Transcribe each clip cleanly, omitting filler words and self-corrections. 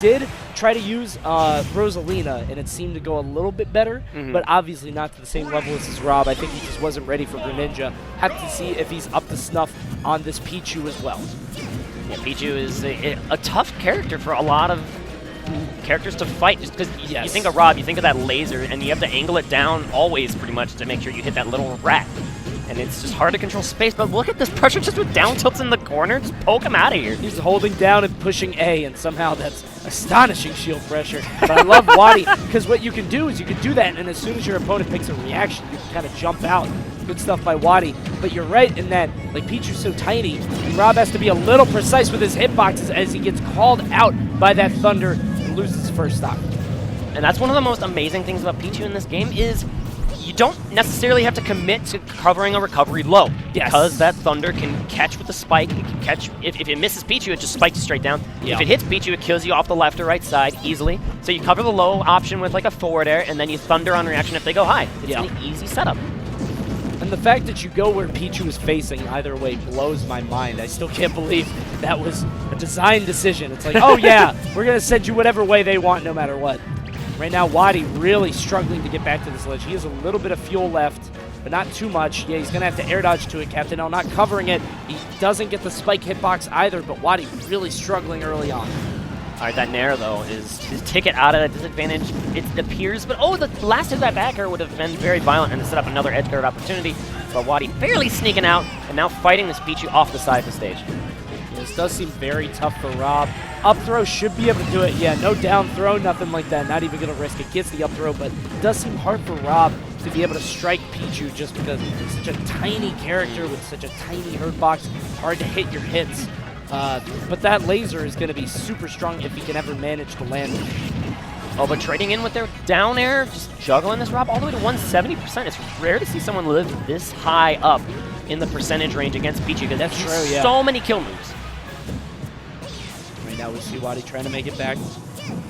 did try to use Rosalina, and it seemed to go a little bit better, but obviously not to the same level as his Rob. I think he just wasn't ready for Greninja. Have to see if he's up to snuff on this Pichu as well. Yeah, Pichu is a tough character for a lot of characters to fight, just because you think of Rob, you think of that laser, and you have to angle it down always pretty much to make sure you hit that little rat. And it's just hard to control space, but look at this pressure just with down tilts in the corner. Just poke him out of here. He's holding down and pushing A, and somehow that's astonishing shield pressure. But I love WaDi, because what you can do is you can do that, and as soon as your opponent makes a reaction, you can kind of jump out. Good stuff by WaDi. But you're right in that, like, Pichu's so tiny, and Rob has to be a little precise with his hitboxes as he gets called out by that Thunder and loses his first stock. And that's one of the most amazing things about Pichu in this game is you don't necessarily have to commit to covering a recovery low. Yes. Because that Thunder can catch with the spike. It can catch, if it misses Pichu, it just spikes you straight down. If it hits Pichu, it kills you off the left or right side easily. So you cover the low option with like a forward air, and then you Thunder on reaction if they go high. It's an easy setup. And the fact that you go where Pichu is facing either way blows my mind. I still can't believe that was a design decision. It's like, oh yeah, we're going to send you whatever way they want no matter what. Right now, WaDi really struggling to get back to this ledge. He has a little bit of fuel left, but not too much. Yeah, he's going to have to air dodge to it. Captain L not covering it. He doesn't get the spike hitbox either, but WaDi really struggling early on. All right, that Nair, though, is his ticket out of that disadvantage. It appears, but oh, the last hit of that back air would have been very violent and to set up another edge guard opportunity. But WaDi barely sneaking out and now fighting this Pichu off the side of the stage. This does seem very tough for Rob. Up throw should be able to do it. Yeah, no down throw, nothing like that. Not even going to risk it. Gets the up throw, but it does seem hard for Rob to be able to strike Pichu just because he's such a tiny character with such a tiny hurt box. Hard to hit your hits. But that laser is going to be super strong if he can ever manage to land it. Oh, but trading in with their down air, just juggling this Rob all the way to 170%. It's rare to see someone live this high up in the percentage range against Pichu because that's true, so many kill moves. Right now we see WaDi trying to make it back,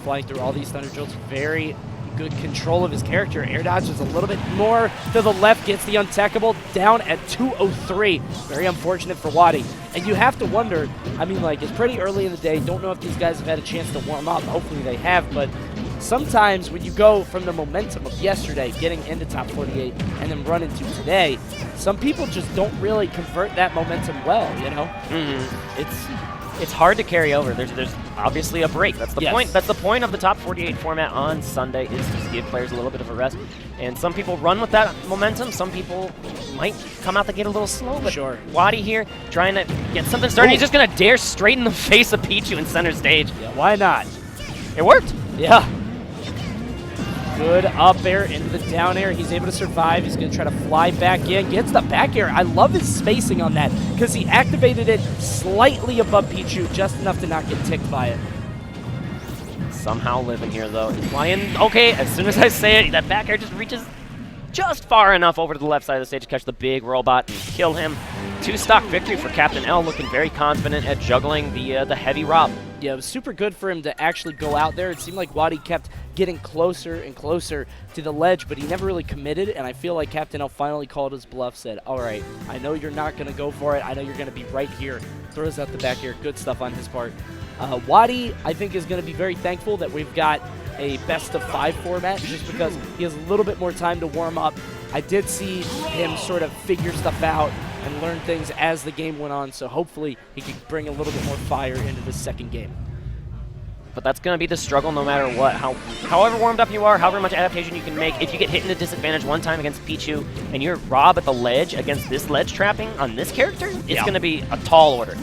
flying through all these Thunder Jolts. Very good control of his character. Air dodge is a little bit more to the left, gets the untechable down at 203. Very unfortunate for WaDi. And you have to wonder, I mean, like, it's pretty early in the day. Don't know if these guys have had a chance to warm up. Hopefully they have, but sometimes when you go from the momentum of yesterday, getting into top 48, and then run into today, some people just don't really convert that momentum well, you know? It's hard to carry over. There's obviously a break. That's the point. That's the point of the top 48 format on Sunday, is to give players a little bit of a rest. And some people run with that momentum. Some people might come out the gate a little slow. But WaDi here trying to get something started. He's just gonna dare straight in the face of Pichu in center stage. Yeah, why not? It worked. Yeah. Good up air into the down air. He's able to survive. He's going to try to fly back in. Gets the back air. I love his spacing on that because he activated it slightly above Pichu, just enough to not get ticked by it. Somehow living here, though. He's flying. Okay, as soon as I say it, that back air just reaches just far enough over to the left side of the stage to catch the big robot and kill him. 2-stock victory for Captain L, looking very confident at juggling the heavy Rob. Yeah, it was super good for him to actually go out there. It seemed like WaDi kept getting closer and closer to the ledge, but he never really committed, and I feel like Captain L finally called his bluff, said, all right, I know you're not going to go for it. I know you're going to be right here. Throws out the back air. Good stuff on his part. WaDi, I think, is going to be very thankful that we've got a best-of-5 format just because he has a little bit more time to warm up. I did see him sort of figure stuff out and learn things as the game went on, so hopefully he can bring a little bit more fire into the second game. But that's going to be the struggle no matter what. However warmed up you are, however much adaptation you can make, if you get hit into disadvantage one time against Pichu and you're Rob at the ledge against this ledge trapping on this character, it's going to be a tall order.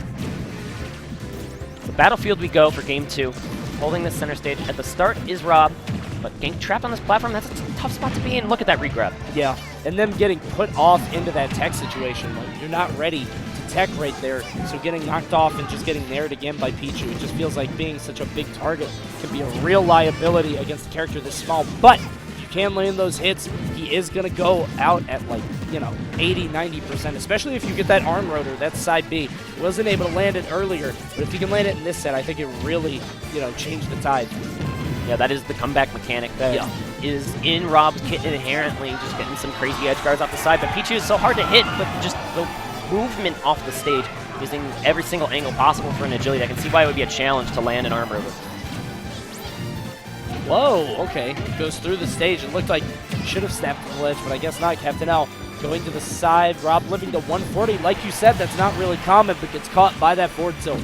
The battlefield we go for game 2. Holding this center stage at the start is Rob, but getting trapped on this platform, that's a tough spot to be in. Look at that regrab. Yeah, and them getting put off into that tech situation. Like, you're not ready to tech right there, so getting knocked off and just getting nared again by Pichu, it just feels like being such a big target can be a real liability against a character this small. But if you can land those hits, he is going to go out at, like, you know, 80, 90%, especially if you get that arm rotor. That's side B. He wasn't able to land it earlier, but if you can land it in this set, I think it really, you know, changed the tide. Yeah, that is the comeback mechanic that is in Rob's kit inherently, just getting some crazy edge guards off the side. But Pichu is so hard to hit, but just the movement off the stage, using every single angle possible for an agility. I can see why it would be a challenge to land an arm rotor. Whoa, okay. Goes through the stage. It looked like he should have snapped the ledge, but I guess not. Captain L going to the side. Rob living to 140. Like you said, that's not really common, but gets caught by that forward tilt.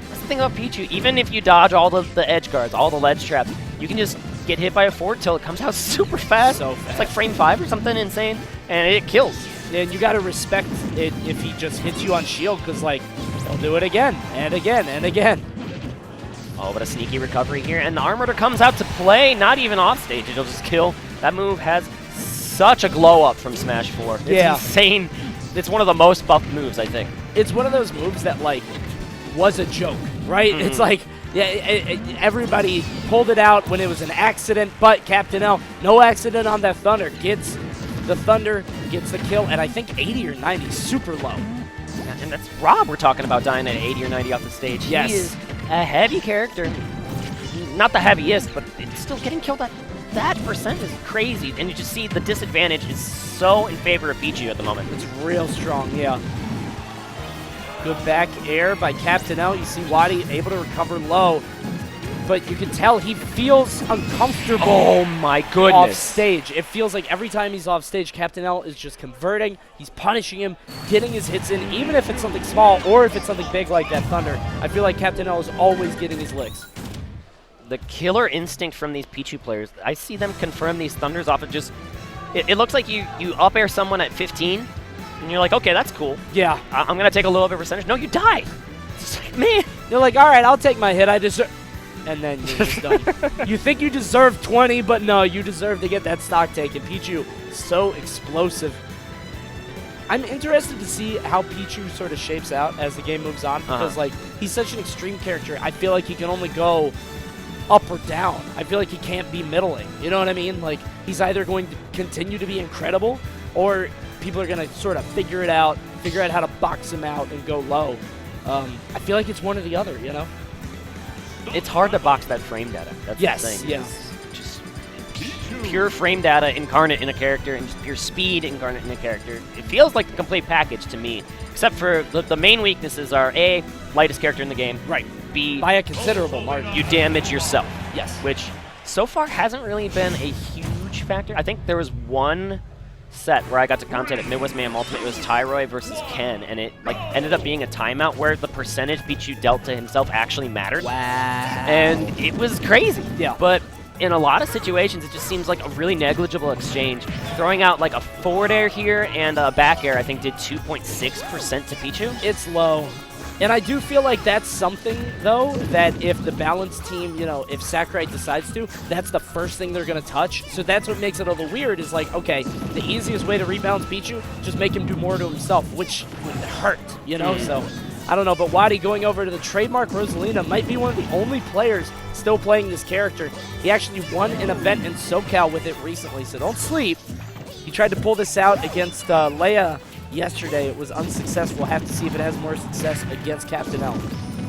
That's the thing about Pichu. Even if you dodge all the edge guards, all the ledge traps, you can just get hit by a forward tilt. It comes out super fast. So fast. It's like frame 5 or something insane, and it kills. And you got to respect it if he just hits you on shield, because, like, he'll do it again and again and again. Oh, but a sneaky recovery here, and the Armorer comes out to play, not even off stage. It'll just kill. That move has such a glow up from Smash 4. It's insane. It's one of the most buffed moves, I think. It's one of those moves that, like, was a joke, right? It's like, yeah, everybody pulled it out when it was an accident, but Captain L, no accident on that Thunder, gets the Thunder, gets the kill, and I think 80 or 90, super low. And that's Rob we're talking about dying at 80 or 90 off the stage. Yes. He is a heavy character. Not the heaviest, but it's still getting killed at that percent is crazy. And you just see the disadvantage is so in favor of Pichu at the moment. It's real strong, yeah. Good back air by Captain L. You see WaDi able to recover low, but you can tell he feels uncomfortable. Oh my goodness. Off stage. It feels like every time he's off stage, Captain L is just converting. He's punishing him, getting his hits in, even if it's something small or if it's something big like that Thunder. I feel like Captain L is always getting his licks. The killer instinct from these Pichu players, I see them confirm these Thunders off of just, it looks like you up air someone at 15, and you're like, okay, that's cool. Yeah. I'm going to take a little bit of percentage. No, you die. It's like, man. You're like, all right, I'll take my hit. I deserve. And then you're just done. You think you deserve 20, but no, you deserve to get that stock taken. Pichu, so explosive. I'm interested to see how Pichu sort of shapes out as the game moves on, because like he's such an extreme character. I feel like he can only go up or down. I feel like he can't be middling. You know what I mean? Like, he's either going to continue to be incredible, or people are going to sort of figure out how to box him out and go low. I feel like it's one or the other, you know? It's hard to box that frame data. That's the thing. Yes. Just pure frame data incarnate in a character, and just pure speed incarnate in a character. It feels like the complete package to me, except for the main weaknesses are A, lightest character in the game. Right. B, by a considerable margin. You damage yourself. Yes. Which so far hasn't really been a huge factor. I think there was one set where I got to commentate at Midwest Mayhem Ultimate. It was Tyroy versus Ken, and it like ended up being a timeout where the percentage Pichu dealt to himself actually mattered. Wow. And it was crazy. Yeah. But in a lot of situations, it just seems like a really negligible exchange. Throwing out like a forward air here and a back air, I think did 2.6% to Pichu. It's low. And I do feel like that's something, though, that if the balance team, you know, if Sakurai decides to, that's the first thing they're going to touch. So that's what makes it a little weird is like, okay, the easiest way to rebalance Pichu, just make him do more to himself, which would hurt, you know? So, I don't know, but WaDi going over to the trademark Rosalina might be one of the only players still playing this character. He actually won an event in SoCal with it recently, so don't sleep. He tried to pull this out against Leia yesterday. It was unsuccessful. Have to see if it has more success against Captain L.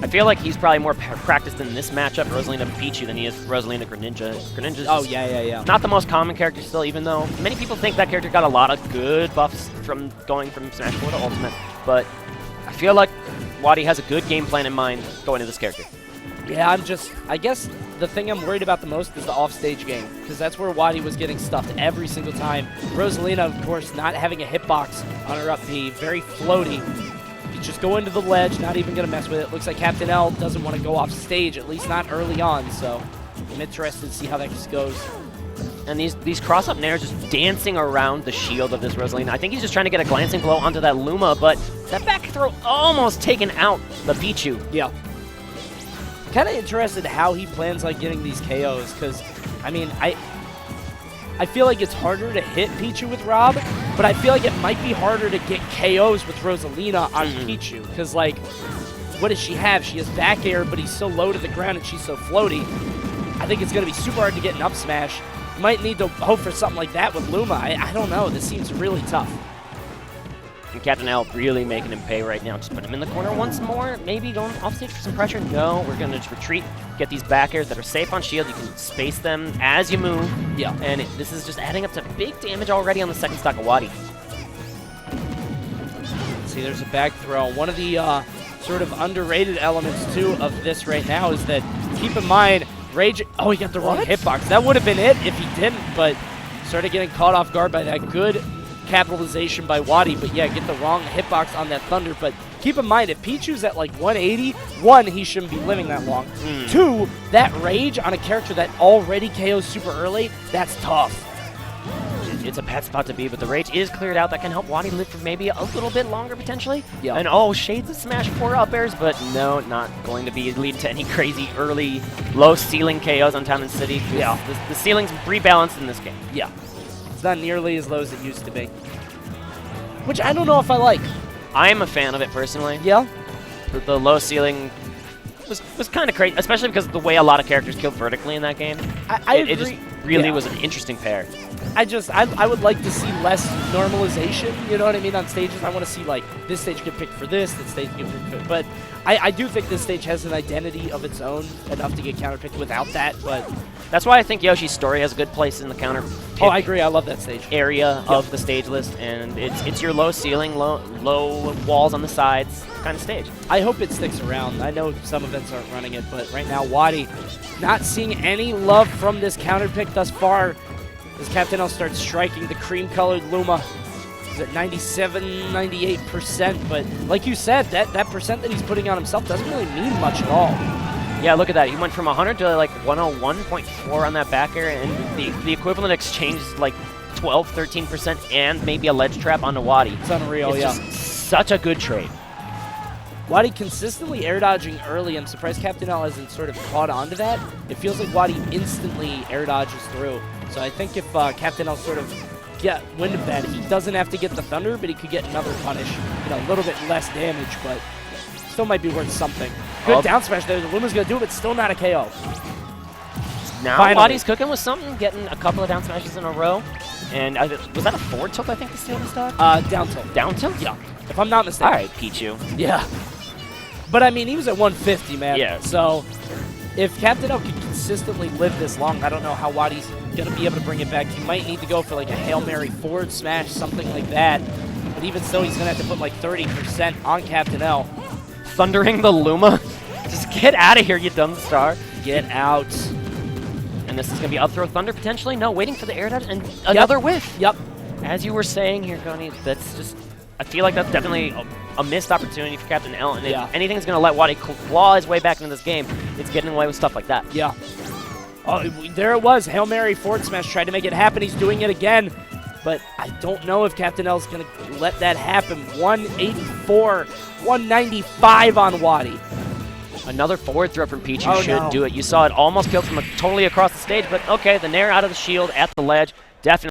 I feel like he's probably more practiced in this matchup, Rosalina Pichu, than he is Rosalina Greninja. Greninja's not the most common character still, even though many people think that character got a lot of good buffs from going from Smash 4 to Ultimate. But I feel like WaDi has a good game plan in mind going to this character. Yeah, I guess the thing I'm worried about the most is the offstage game, because that's where WaDi was getting stuffed every single time. Rosalina, of course, not having a hitbox on her up B, very floaty. You just go into the ledge, not even going to mess with it. Looks like Captain L doesn't want to go off stage, at least not early on, so I'm interested to see how that just goes. And these cross-up nairs just dancing around the shield of this Rosalina. I think he's just trying to get a glancing blow onto that Luma, but that back throw almost taken out the Pichu. Yeah. Kind of interested how he plans on getting these KOs, because, I mean, I feel like it's harder to hit Pichu with Rob, but I feel like it might be harder to get KOs with Rosalina on Pichu, because, like, what does she have? She has back air, but he's so low to the ground and she's so floaty. I think it's going to be super hard to get an up smash. You might need to hope for something like that with Luma. I don't know. This seems really tough. And Captain L really making him pay right now. Just put him in the corner once more. Maybe going off stage for some pressure. No, we're going to just retreat. Get these back airs that are safe on shield. You can space them as you move. Yeah. And this is just adding up to big damage already on the second stock of WaDi. See, there's a back throw. One of the sort of underrated elements, too, of this right now is that, keep in mind, Rage. Oh, he got the wrong hitbox. That would have been it if he didn't, but started getting caught off guard by that. Good capitalization by WaDi, but yeah, get the wrong hitbox on that Thunder. But keep in mind, if Pichu's at like 180, one, he shouldn't be living that long. Two, that Rage on a character that already KOs super early, that's tough. It's a bad spot to be, but the Rage is cleared out. That can help WaDi live for maybe a little bit longer, potentially. Yeah. And oh, shades of Smash 4 up airs, but no, not going to be lead to any crazy early low ceiling KOs on Town and City. Yeah. The ceiling's rebalanced in this game. Yeah. It's not nearly as low as it used to be. Which I don't know if I like. I'm a fan of it personally. Yeah? The low ceiling was kind of crazy, especially because of the way a lot of characters killed vertically in that game. I agree. It just really was an interesting pair. I would like to see less normalization, you know what I mean, on stages. I want to see, like, this stage get picked for this stage get picked for. But I do think this stage has an identity of its own enough to get counterpicked without that, but... That's why I think Yoshi's story has a good place in the counter. Oh, I agree. I love that stage. Area of the stage list, and it's your low ceiling, low walls on the sides kind of stage. I hope it sticks around. I know some events aren't running it, but right now, WaDi not seeing any love from this counterpick thus far. As Captain L starts striking the cream-colored Luma. He's at 97, 98%, but like you said, that percent that he's putting on himself doesn't really mean much at all. Yeah, look at that. He went from 100 to like 101.4 on that back air, and the equivalent exchange is like 12, 13%, and maybe a ledge trap onto WaDi. It's unreal, it's just such a good trade. WaDi consistently air dodging early. I'm surprised Captain L hasn't sort of caught on to that. It feels like WaDi instantly air dodges through. So I think if Captain L sort of get wind of that, he doesn't have to get the Thunder, but he could get another punish. You know, a little bit less damage, but still might be worth something. Good down smash there. The Luma's going to do it, but still not a KO. Now WaDi's cooking with something, getting a couple of down smashes in a row. And was that a forward tilt, I think, to steal the stock? Down tilt. Down tilt? Yeah. If I'm not mistaken. All right, Pichu. Yeah. But, I mean, he was at 150, man. Yeah. So, if Captain L can consistently live this long, I don't know how WaDi's going to be able to bring it back. He might need to go for, like, a Hail Mary forward smash, something like that. But even so, he's going to have to put, like, 30% on Captain L. Thundering the Luma? Just get out of here, you dumb star. Get out. And this is going to be up throw Thunder, potentially? No, waiting for the air dodge and another whiff. Yep. As you were saying here, Goni, that's just... I feel like that's definitely a missed opportunity for Captain L, and if anything's going to let WaDi claw his way back into this game, it's getting away with stuff like that. Yeah. Oh, there it was. Hail Mary forward smash tried to make it happen. He's doing it again. But I don't know if Captain L's going to let that happen. 184, 195 on WaDi. Another forward throw from Pichu should do it. You saw it almost killed from totally across the stage, but okay, the Nair out of the shield at the ledge. Definitely.